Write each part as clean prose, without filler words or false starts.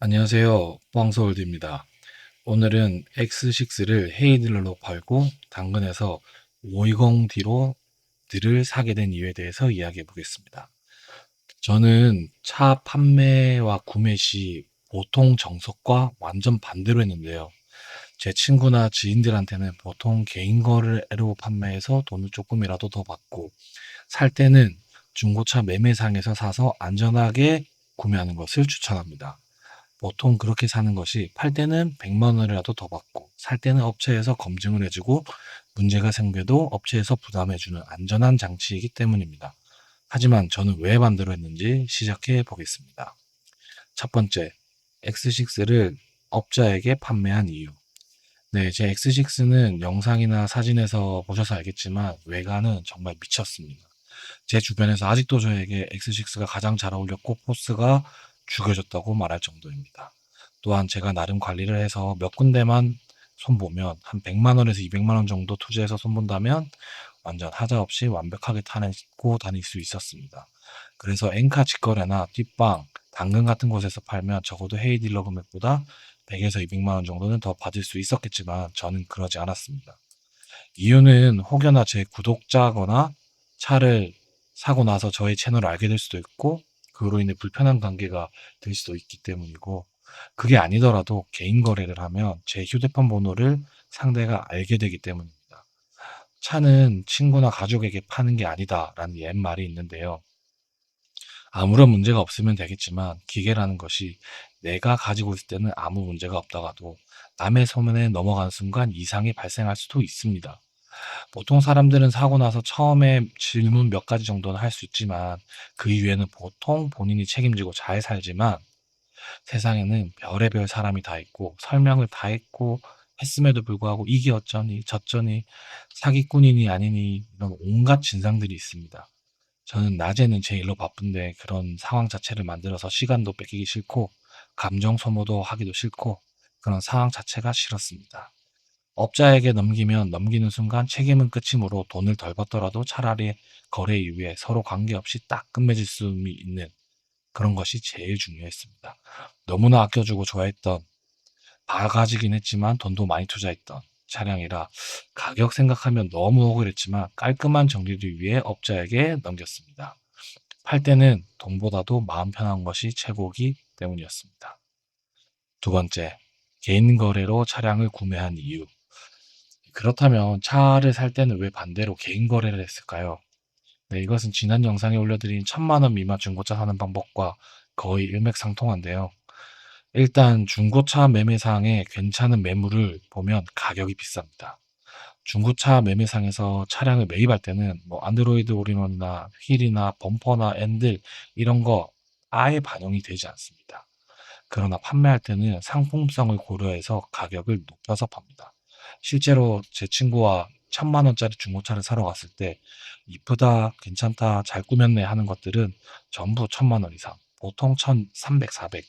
안녕하세요. 뻥서울드입니다. 오늘은 X6를 헤이딜러로 팔고 당근에서 520D로 를 사게 된 이유에 대해서 이야기해 보겠습니다. 저는 차 판매와 구매 시 보통 정석과 완전 반대로 했는데요. 제 친구나 지인들한테는 보통 개인 거래로 판매해서 돈을 조금이라도 더 받고 살 때는 중고차 매매상에서 사서 안전하게 구매하는 것을 추천합니다. 보통 그렇게 사는 것이 팔 때는 100만 원이라도 더 받고 살 때는 업체에서 검증을 해주고 문제가 생겨도 업체에서 부담해주는 안전한 장치이기 때문입니다. 하지만 저는 왜 반대로 했는지 시작해 보겠습니다. 첫 번째, X6를 업자에게 판매한 이유. 네, 제 X6는 영상이나 사진에서 보셔서 알겠지만 외관은 정말 미쳤습니다. 제 주변에서 아직도 저에게 X6가 가장 잘 어울렸고 포스가 죽여졌다고 말할 정도입니다. 또한 제가 나름 관리를 해서 몇 군데만 손보면 한 100만 원에서 200만 원 정도 투자해서 손본다면 완전 하자 없이 완벽하게 타고 다닐 수 있었습니다. 그래서 엔카 직거래나 뒷방, 당근 같은 곳에서 팔면 적어도 헤이딜러 금액보다 100에서 200만 원 정도는 더 받을 수 있었겠지만 저는 그러지 않았습니다. 이유는 혹여나 제 구독자거나 차를 사고 나서 저의 채널을 알게 될 수도 있고 그로 인해 불편한 관계가 될 수도 있기 때문이고 그게 아니더라도 개인 거래를 하면 제 휴대폰 번호를 상대가 알게 되기 때문입니다. 차는 친구나 가족에게 파는 게 아니다라는 옛말이 있는데요. 아무런 문제가 없으면 되겠지만 기계라는 것이 내가 가지고 있을 때는 아무 문제가 없다가도 남의 손에 넘어가는 순간 이상이 발생할 수도 있습니다. 보통 사람들은 사고 나서 처음에 질문 몇 가지 정도는 할 수 있지만 그 이후에는 보통 본인이 책임지고 잘 살지만 세상에는 별의별 사람이 다 있고 설명을 다 했고 했음에도 불구하고 이게 어쩌니 저쩌니 사기꾼이니 아니니 이런 온갖 진상들이 있습니다. 저는 낮에는 제 일로 바쁜데 그런 상황 자체를 만들어서 시간도 뺏기기 싫고 감정 소모도 하기도 싫고 그런 상황 자체가 싫었습니다. 업자에게 넘기면 넘기는 순간 책임은 끝이므로 돈을 덜 받더라도 차라리 거래 이후에 서로 관계없이 딱 끝맺을 수 있는 그런 것이 제일 중요했습니다. 너무나 아껴주고 좋아했던 바가지긴 했지만 돈도 많이 투자했던 차량이라 가격 생각하면 너무 억울했지만 깔끔한 정리를 위해 업자에게 넘겼습니다. 팔 때는 돈보다도 마음 편한 것이 최고이기 때문이었습니다. 두 번째, 개인 거래로 차량을 구매한 이유. 그렇다면 차를 살 때는 왜 반대로 개인 거래를 했을까요? 네, 이것은 지난 영상에 올려드린 1000만 원 미만 중고차 사는 방법과 거의 일맥상통한데요. 일단 중고차 매매상에 괜찮은 매물을 보면 가격이 비쌉니다. 중고차 매매상에서 차량을 매입할 때는 뭐 안드로이드 올인원이나 휠이나 범퍼나 엔들 이런 거 아예 반영이 되지 않습니다. 그러나 판매할 때는 상품성을 고려해서 가격을 높여서 팝니다. 실제로 제 친구와 1000만 원짜리 중고차를 사러 갔을 때 이쁘다, 괜찮다, 잘 꾸몄네 하는 것들은 전부 1000만 원 이상, 보통 1300, 400,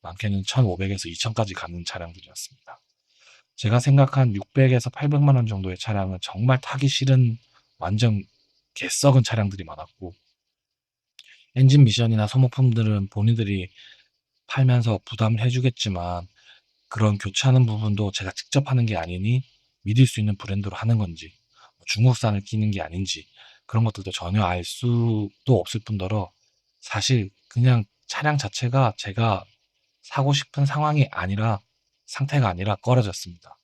많게는 1500에서 2000까지 가는 차량들이었습니다. 제가 생각한 600에서 800만 원 정도의 차량은 정말 타기 싫은 완전 개썩은 차량들이 많았고 엔진 미션이나 소모품들은 본인들이 팔면서 부담을 해주겠지만 그런 교체하는 부분도 제가 직접 하는 게 아니니 믿을 수 있는 브랜드로 하는 건지 중국산을 끼는 게 아닌지 그런 것들도 전혀 알 수도 없을 뿐더러 사실 그냥 차량 자체가 제가 사고 싶은 상황이 아니라 상태가 아니라 꺼려졌습니다.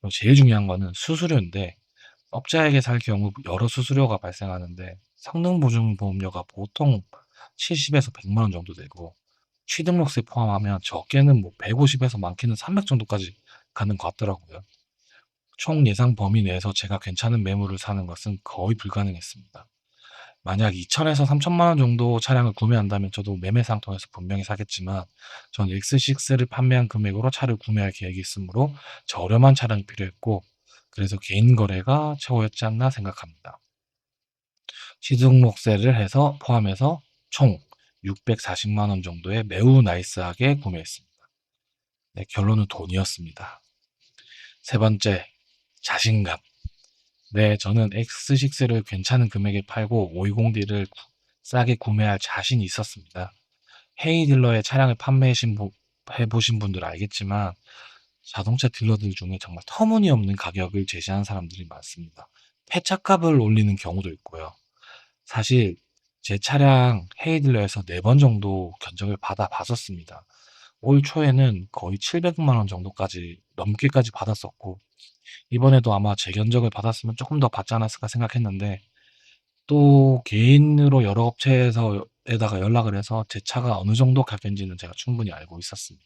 그리고 제일 중요한 거는 수수료인데 업자에게 살 경우 여러 수수료가 발생하는데 성능 보증 보험료가 보통 70에서 100만 원 정도 되고 취등록세 포함하면 적게는 뭐 150에서 많게는 300 정도까지 가는 것 같더라고요. 총 예상 범위 내에서 제가 괜찮은 매물을 사는 것은 거의 불가능했습니다. 만약 2천에서 3천만 원 정도 차량을 구매한다면 저도 매매상 통해서 분명히 사겠지만 전 X6를 판매한 금액으로 차를 구매할 계획이 있으므로 저렴한 차량이 필요했고 그래서 개인 거래가 최고였지 않나 생각합니다. 시등록세를 해서 포함해서 총 640만 원 정도에 매우 나이스하게 구매했습니다. 네, 결론은 돈이었습니다. 세 번째, 자신감. 네, 저는 X6를 괜찮은 금액에 팔고 520D를 싸게 구매할 자신이 있었습니다. 헤이딜러의 차량을 판매하신 해보신 분들 알겠지만 자동차 딜러들 중에 정말 터무니없는 가격을 제시하는 사람들이 많습니다. 폐차값을 올리는 경우도 있고요. 사실 제 차량 헤이딜러에서 4번 정도 견적을 받아 봤었습니다. 올 초에는 거의 700만 원 정도까지 넘게까지 받았었고, 이번에도 아마 재견적을 받았으면 조금 더 받지 않았을까 생각했는데, 또 개인으로 여러 업체에다가 연락을 해서 제 차가 어느 정도 가격인지는 제가 충분히 알고 있었습니다.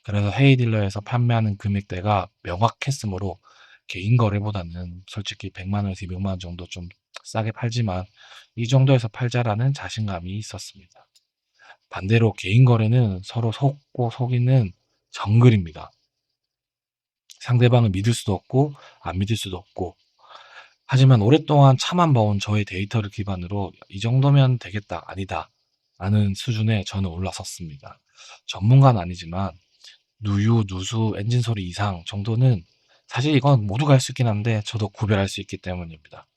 그래서 헤이딜러에서 판매하는 금액대가 명확했으므로 개인 거래보다는 솔직히 100만 원에서 200만 원 정도 좀 싸게 팔지만 이 정도에서 팔자라는 자신감이 있었습니다. 반대로 개인 거래는 서로 속고 속이는 정글입니다. 상대방을 믿을 수도 없고 안 믿을 수도 없고, 하지만 오랫동안 차만 봐온 저의 데이터를 기반으로 이 정도면 되겠다, 아니다 라는 수준에 저는 올라섰습니다. 전문가는 아니지만 누유, 누수, 엔진 소리 이상 정도는 사실 이건 모두가 할 수 있긴 한데 저도 구별할 수 있기 때문입니다.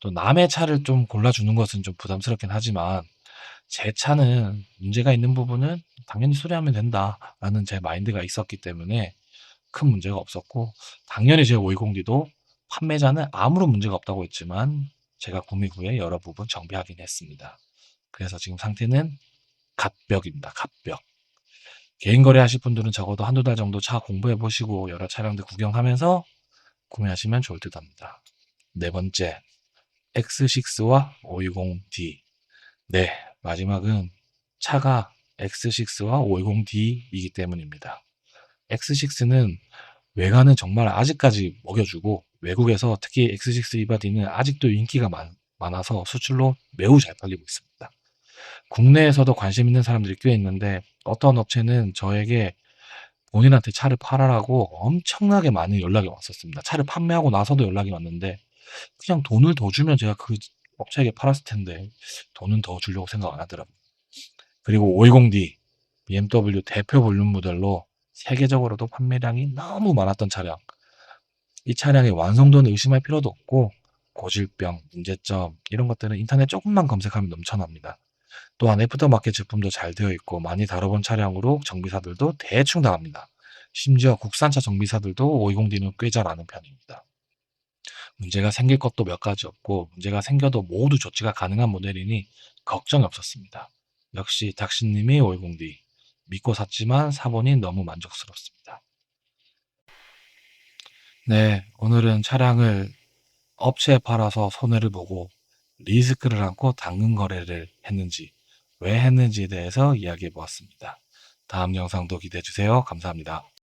또 남의 차를 좀 골라주는 것은 좀 부담스럽긴 하지만 제 차는 문제가 있는 부분은 당연히 수리하면 된다라는 제 마인드가 있었기 때문에 큰 문제가 없었고, 당연히 제 520D도 판매자는 아무런 문제가 없다고 했지만 제가 구매 후에 여러 부분 정비하긴 했습니다. 그래서 지금 상태는 갓벽입니다. 갓벽. 개인 거래하실 분들은 적어도 한두 달 정도 차 공부해 보시고 여러 차량들 구경하면서 구매하시면 좋을 듯 합니다. 네 번째, X6와 520D. 네, 마지막은 차가 X6와 520D이기 때문입니다. X6는 외관은 정말 아직까지 먹여주고, 외국에서 특히 X6 이바디는 아직도 인기가 많아서 수출로 매우 잘 팔리고 있습니다. 국내에서도 관심 있는 사람들이 꽤 있는데 어떤 업체는 저에게 본인한테 차를 팔아라고 엄청나게 많은 연락이 왔었습니다. 차를 판매하고 나서도 연락이 왔는데 그냥 돈을 더 주면 제가 그 업체에게 팔았을 텐데 돈은 더 주려고 생각 안 하더라고요. 그리고 520D, BMW 대표 볼륨 모델로 세계적으로도 판매량이 너무 많았던 차량. 이 차량의 완성도는 의심할 필요도 없고 고질병, 문제점 이런 것들은 인터넷 조금만 검색하면 넘쳐납니다. 또한 애프터마켓 제품도 잘 되어 있고 많이 다뤄본 차량으로 정비사들도 대충 다 합니다. 심지어 국산차 정비사들도 520D는 꽤 잘 아는 편입니다. 문제가 생길 것도 몇 가지 없고 문제가 생겨도 모두 조치가 가능한 모델이니 걱정이 없었습니다. 역시 닥신님이 520D 믿고 샀지만 사보니 너무 만족스럽습니다. 네, 오늘은 차량을 업체에 팔아서 손해를 보고 리스크를 안고 당근 거래를 했는지, 왜 했는지에 대해서 이야기해 보았습니다. 다음 영상도 기대해 주세요. 감사합니다.